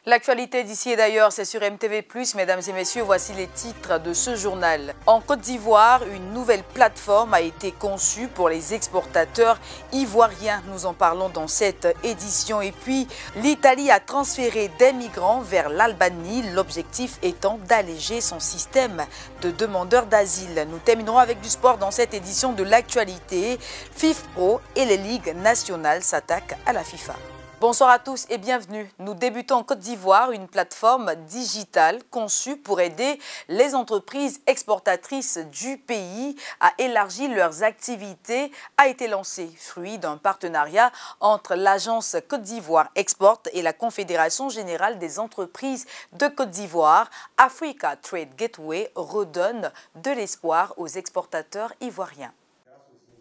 L'actualité d'ici et d'ailleurs, c'est sur MTV+. Mesdames et messieurs, voici les titres de ce journal. En Côte d'Ivoire, une nouvelle plateforme a été conçue pour les exportateurs ivoiriens. Nous en parlons dans cette édition. Et puis, l'Italie a transféré des migrants vers l'Albanie, l'objectif étant d'alléger son système de demandeurs d'asile. Nous terminerons avec du sport dans cette édition de l'actualité. FIFPro et les ligues nationales s'attaquent à la FIFA. Bonsoir à tous et bienvenue. Nous débutons en Côte d'Ivoire, une plateforme digitale conçue pour aider les entreprises exportatrices du pays à élargir leurs activités a été lancée, fruit d'un partenariat entre l'agence Côte d'Ivoire Export et la Confédération générale des entreprises de Côte d'Ivoire. Africa Trade Gateway redonne de l'espoir aux exportateurs ivoiriens.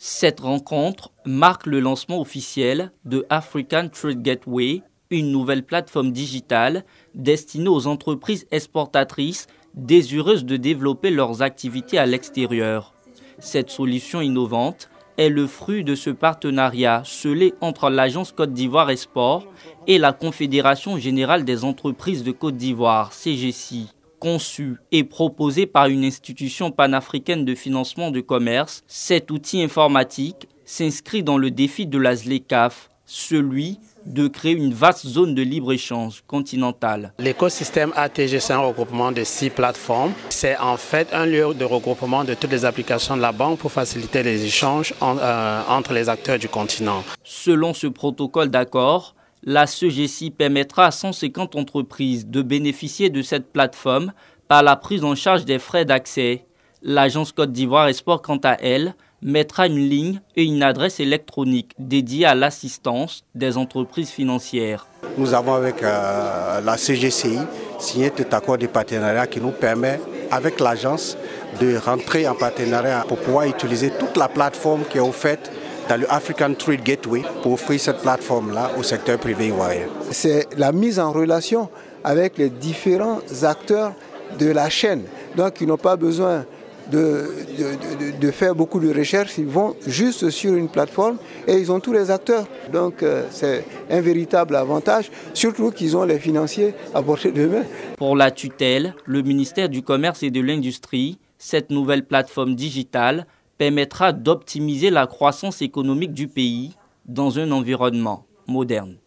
Cette rencontre marque le lancement officiel de African Trade Gateway, une nouvelle plateforme digitale destinée aux entreprises exportatrices désireuses de développer leurs activités à l'extérieur. Cette solution innovante est le fruit de ce partenariat scellé entre l'agence Côte d'Ivoire Export et la Confédération générale des entreprises de Côte d'Ivoire, CGC. Conçu et proposé par une institution panafricaine de financement de commerce, cet outil informatique s'inscrit dans le défi de la ZLECAf, celui de créer une vaste zone de libre-échange continentale. L'écosystème ATG, c'est un regroupement de 6 plateformes. C'est en fait un lieu de regroupement de toutes les applications de la banque pour faciliter les échanges entre les acteurs du continent. Selon ce protocole d'accord, la CGC permettra à 150 entreprises de bénéficier de cette plateforme par la prise en charge des frais d'accès. L'agence Côte d'Ivoire Export, quant à elle, mettra une ligne et une adresse électronique dédiée à l'assistance des entreprises financières. Nous avons avec la CGCI signé tout accord de partenariat qui nous permet, avec l'agence, de rentrer en partenariat pour pouvoir utiliser toute la plateforme qui est offerte dans le African Trade Gateway pour offrir cette plateforme-là au secteur privé ivoirien. C'est la mise en relation avec les différents acteurs de la chaîne. Donc ils n'ont pas besoin de faire beaucoup de recherches, ils vont juste sur une plateforme et ils ont tous les acteurs. Donc c'est un véritable avantage, surtout qu'ils ont les financiers à portée de main. Pour la tutelle, le ministère du Commerce et de l'Industrie, cette nouvelle plateforme digitale permettra d'optimiser la croissance économique du pays dans un environnement moderne.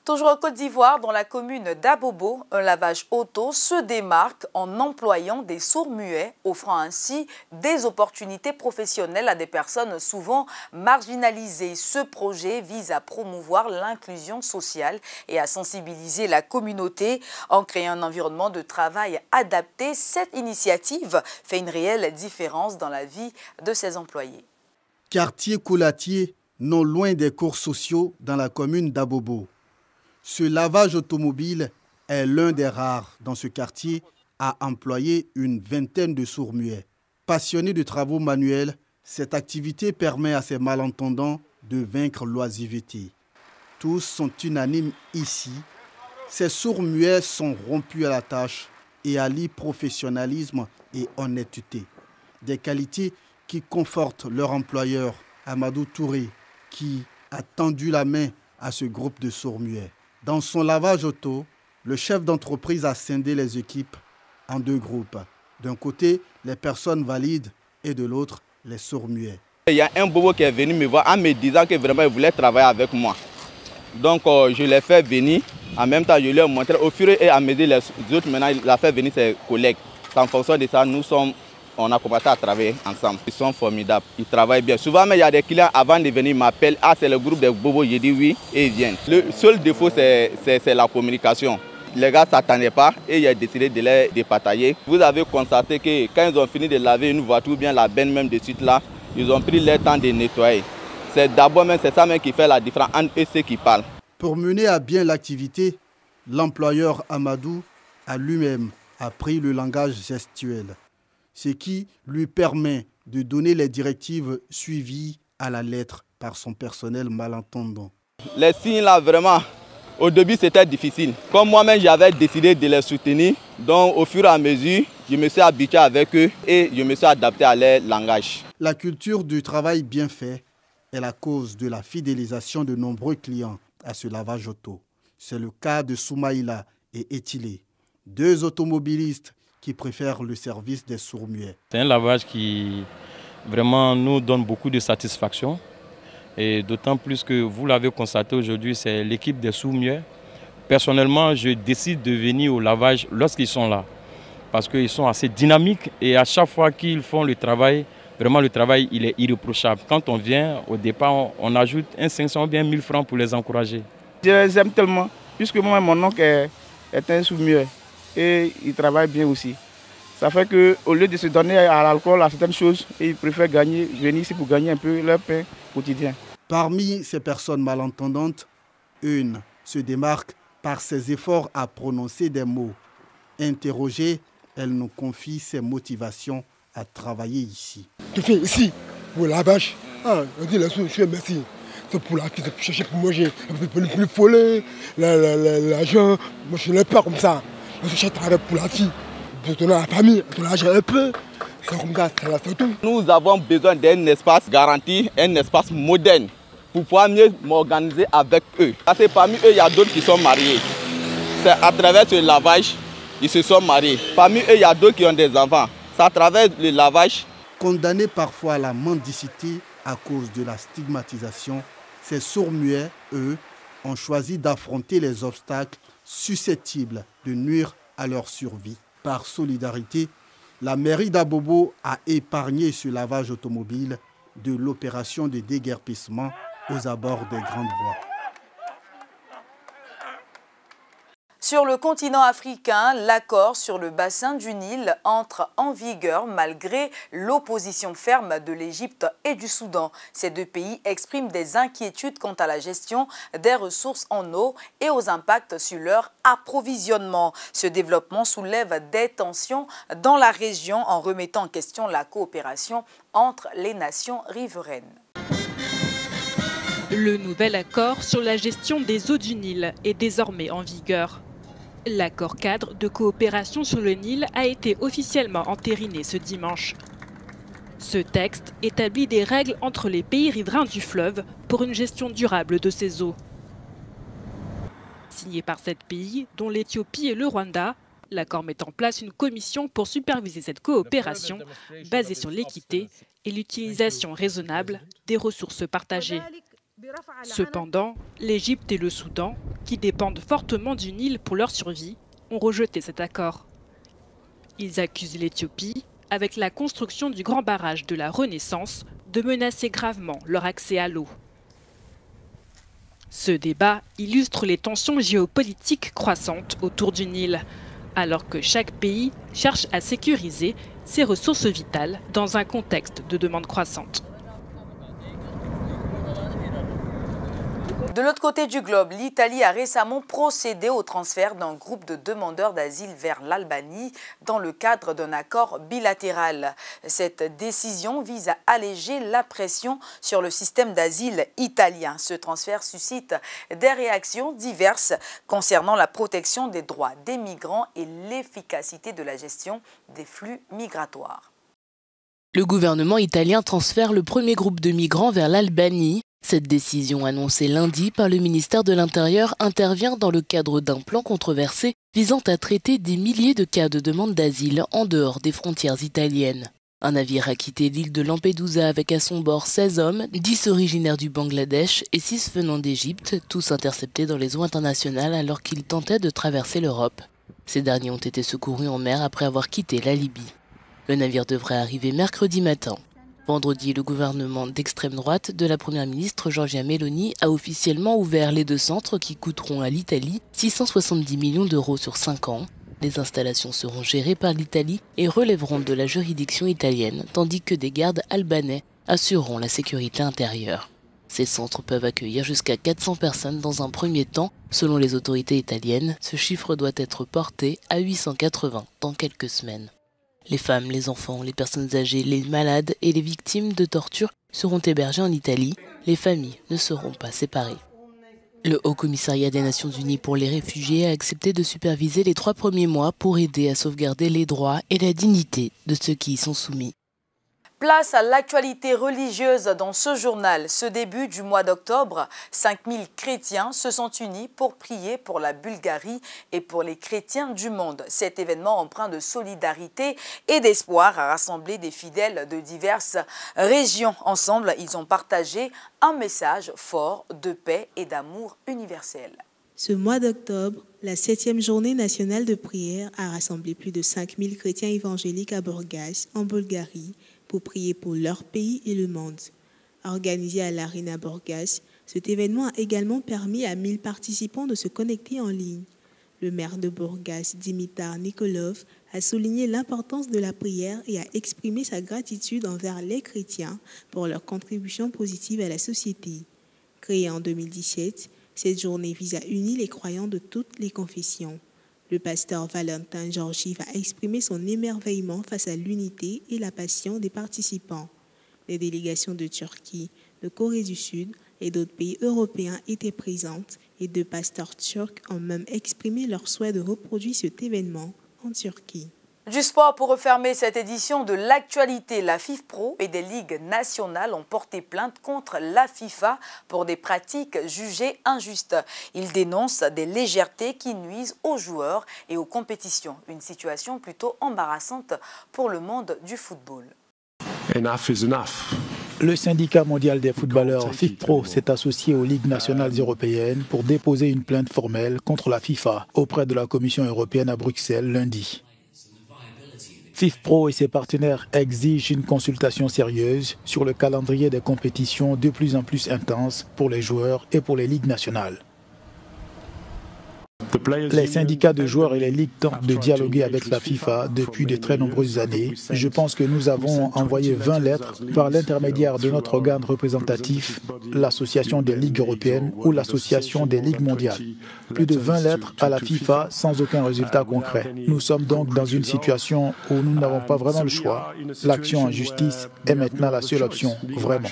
Toujours en Côte d'Ivoire, dans la commune d'Abobo, un lavage auto se démarque en employant des sourds-muets, offrant ainsi des opportunités professionnelles à des personnes souvent marginalisées. Ce projet vise à promouvoir l'inclusion sociale et à sensibiliser la communauté en créant un environnement de travail adapté. Cette initiative fait une réelle différence dans la vie de ses employés. Quartier Coulatier, non loin des cours sociaux dans la commune d'Abobo. Ce lavage automobile est l'un des rares dans ce quartier à employer une vingtaine de sourds-muets. Passionnés de travaux manuels, cette activité permet à ces malentendants de vaincre l'oisiveté. Tous sont unanimes ici. Ces sourds-muets sont rompus à la tâche et allient professionnalisme et honnêteté. Des qualités qui confortent leur employeur, Amadou Touré, qui a tendu la main à ce groupe de sourds-muets. Dans son lavage auto, le chef d'entreprise a scindé les équipes en 2 groupes. D'un côté, les personnes valides et de l'autre, les sourds-muets. Il y a un bobo qui est venu me voir en me disant que vraiment il voulait travailler avec moi. Donc je l'ai fait venir. En même temps, je lui ai montré. Au fur et à mesure, les autres, maintenant, il a fait venir ses collègues. En fonction de ça, on a commencé à travailler ensemble. Ils sont formidables, ils travaillent bien. Souvent, mais il y a des clients, avant de venir, ils m'appellent. Ah, c'est le groupe des bobos. Je dis oui et ils viennent. Le seul défaut, c'est la communication. Les gars ne s'attendaient pas et il a décidé de les départager. Vous avez constaté que quand ils ont fini de laver une voiture, bien la benne même de suite là, ils ont pris leur temps de nettoyer. C'est d'abord même, c'est ça même qui fait la différence entre eux et ceux qui parlent. Pour mener à bien l'activité, l'employeur Amadou a lui-même appris le langage gestuel, ce qui lui permet de donner les directives suivies à la lettre par son personnel malentendant. Les signes là, vraiment, au début c'était difficile. Comme moi-même j'avais décidé de les soutenir, donc au fur et à mesure, je me suis habitué avec eux et je me suis adapté à leur langage. La culture du travail bien fait est la cause de la fidélisation de nombreux clients à ce lavage auto. C'est le cas de Soumaïla et Etilé, deux automobilistes qui préfèrent le service des sourds-muets. C'est un lavage qui vraiment nous donne beaucoup de satisfaction. Et d'autant plus que vous l'avez constaté aujourd'hui, c'est l'équipe des sourds-muets. Personnellement, je décide de venir au lavage lorsqu'ils sont là. Parce qu'ils sont assez dynamiques et à chaque fois qu'ils font le travail, vraiment le travail il est irréprochable. Quand on vient, au départ, on ajoute un 500 ou bien 1000 francs pour les encourager. Je les aime tellement, puisque moi, mon oncle est un sourd-muet et il travaille bien aussi. Ça fait qu'au lieu de se donner à l'alcool, à certaines choses, ils préfèrent venir ici pour gagner un peu leur pain quotidien. Parmi ces personnes malentendantes, une se démarque par ses efforts à prononcer des mots. Interrogée, elle nous confie ses motivations à travailler ici. Je fais ici pour la vache. On dit les sous, je fais merci. C'est pour la fille, c'est pour chercher pour manger. Pour le voler, l'argent. Moi je ne l'ai pas comme ça. Je cherche travail pour la fille. Pour donner à la famille, pour l'argent un peu. C'est comme ça, c'est tout. Nous avons besoin d'un espace garanti, un espace moderne, pour pouvoir mieux m'organiser avec eux. Parce que parmi eux, il y a d'autres qui sont mariés. C'est à travers ce lavage, ils se sont mariés. Parmi eux, il y a d'autres qui ont des enfants. C'est à travers le lavage. Condamnés parfois à la mendicité à cause de la stigmatisation, ces sourds-muets, eux, ont choisi d'affronter les obstacles susceptibles de nuire à leur survie. Par solidarité, la mairie d'Abobo a épargné ce lavage automobile de l'opération de déguerpissement aux abords des grandes voies. Sur le continent africain, l'accord sur le bassin du Nil entre en vigueur malgré l'opposition ferme de l'Égypte et du Soudan. Ces deux pays expriment des inquiétudes quant à la gestion des ressources en eau et aux impacts sur leur approvisionnement. Ce développement soulève des tensions dans la région en remettant en question la coopération entre les nations riveraines. Le nouvel accord sur la gestion des eaux du Nil est désormais en vigueur. L'accord cadre de coopération sur le Nil a été officiellement entériné ce dimanche. Ce texte établit des règles entre les pays riverains du fleuve pour une gestion durable de ces eaux. Signé par 7 pays, dont l'Éthiopie et le Rwanda, l'accord met en place une commission pour superviser cette coopération basée sur l'équité et l'utilisation raisonnable des ressources partagées. Cependant, l'Égypte et le Soudan, qui dépendent fortement du Nil pour leur survie, ont rejeté cet accord. Ils accusent l'Éthiopie, avec la construction du grand barrage de la Renaissance, de menacer gravement leur accès à l'eau. Ce débat illustre les tensions géopolitiques croissantes autour du Nil, alors que chaque pays cherche à sécuriser ses ressources vitales dans un contexte de demande croissante. De l'autre côté du globe, l'Italie a récemment procédé au transfert d'un groupe de demandeurs d'asile vers l'Albanie dans le cadre d'un accord bilatéral. Cette décision vise à alléger la pression sur le système d'asile italien. Ce transfert suscite des réactions diverses concernant la protection des droits des migrants et l'efficacité de la gestion des flux migratoires. Le gouvernement italien transfère le premier groupe de migrants vers l'Albanie. Cette décision annoncée lundi par le ministère de l'Intérieur intervient dans le cadre d'un plan controversé visant à traiter des milliers de cas de demande d'asile en dehors des frontières italiennes. Un navire a quitté l'île de Lampedusa avec à son bord 16 hommes, 10 originaires du Bangladesh et 6 venant d'Égypte, tous interceptés dans les eaux internationales alors qu'ils tentaient de traverser l'Europe. Ces derniers ont été secourus en mer après avoir quitté la Libye. Le navire devrait arriver mercredi matin. Vendredi, le gouvernement d'extrême droite de la première ministre Giorgia Meloni a officiellement ouvert les 2 centres qui coûteront à l'Italie 670 millions d'euros sur 5 ans. Les installations seront gérées par l'Italie et relèveront de la juridiction italienne, tandis que des gardes albanais assureront la sécurité intérieure. Ces centres peuvent accueillir jusqu'à 400 personnes dans un premier temps. Selon les autorités italiennes, ce chiffre doit être porté à 880 dans quelques semaines. Les femmes, les enfants, les personnes âgées, les malades et les victimes de torture seront hébergés en Italie. Les familles ne seront pas séparées. Le Haut Commissariat des Nations Unies pour les réfugiés a accepté de superviser les 3 premiers mois pour aider à sauvegarder les droits et la dignité de ceux qui y sont soumis. Place à l'actualité religieuse dans ce journal. Ce début du mois d'octobre, 5000 chrétiens se sont unis pour prier pour la Bulgarie et pour les chrétiens du monde. Cet événement empreint de solidarité et d'espoir a rassemblé des fidèles de diverses régions. Ensemble, ils ont partagé un message fort de paix et d'amour universel. Ce mois d'octobre, la 7e journée nationale de prière a rassemblé plus de 5000 chrétiens évangéliques à Burgas, en Bulgarie, pour prier pour leur pays et le monde. Organisé à l'Arena Burgas, cet événement a également permis à 1000 participants de se connecter en ligne. Le maire de Burgas, Dimitar Nikolov, a souligné l'importance de la prière et a exprimé sa gratitude envers les chrétiens pour leur contribution positive à la société. Créée en 2017, cette journée vise à unir les croyants de toutes les confessions. Le pasteur Valentin Georgiev a exprimé son émerveillement face à l'unité et la passion des participants. Les délégations de Turquie, de Corée du Sud et d'autres pays européens étaient présentes et 2 pasteurs turcs ont même exprimé leur souhait de reproduire cet événement en Turquie. Du sport pour refermer cette édition de l'actualité, la FIFPro et des ligues nationales ont porté plainte contre la FIFA pour des pratiques jugées injustes. Ils dénoncent des légèretés qui nuisent aux joueurs et aux compétitions. Une situation plutôt embarrassante pour le monde du football. Enough is enough. Le syndicat mondial des footballeurs FIFPro s'est associé aux ligues nationales européennes pour déposer une plainte formelle contre la FIFA auprès de la Commission européenne à Bruxelles lundi. FIFPro et ses partenaires exigent une consultation sérieuse sur le calendrier des compétitions de plus en plus intenses pour les joueurs et pour les ligues nationales. Les syndicats de joueurs et les ligues tentent de dialoguer avec la FIFA depuis de très nombreuses années. Je pense que nous avons envoyé 20 lettres par l'intermédiaire de notre organe représentatif, l'Association des ligues européennes ou l'Association des ligues mondiales. Plus de 20 lettres à la FIFA sans aucun résultat concret. Nous sommes donc dans une situation où nous n'avons pas vraiment le choix. L'action en justice est maintenant la seule option, vraiment.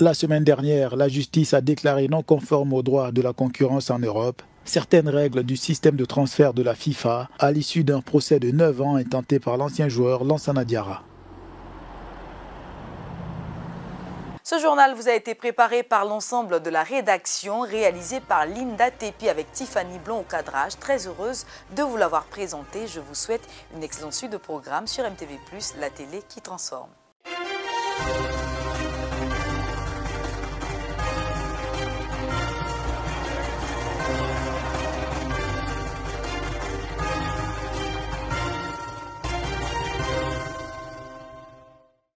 La semaine dernière, la justice a déclaré non conforme aux droits de la concurrence en Europe certaines règles du système de transfert de la FIFA à l'issue d'un procès de 9 ans intenté par l'ancien joueur Lansana Diarra. Ce journal vous a été préparé par l'ensemble de la rédaction, réalisé par Linda Tepi avec Tiffany Blond au cadrage. Très heureuse de vous l'avoir présenté. Je vous souhaite une excellente suite de programmes sur MTV+, la télé qui transforme.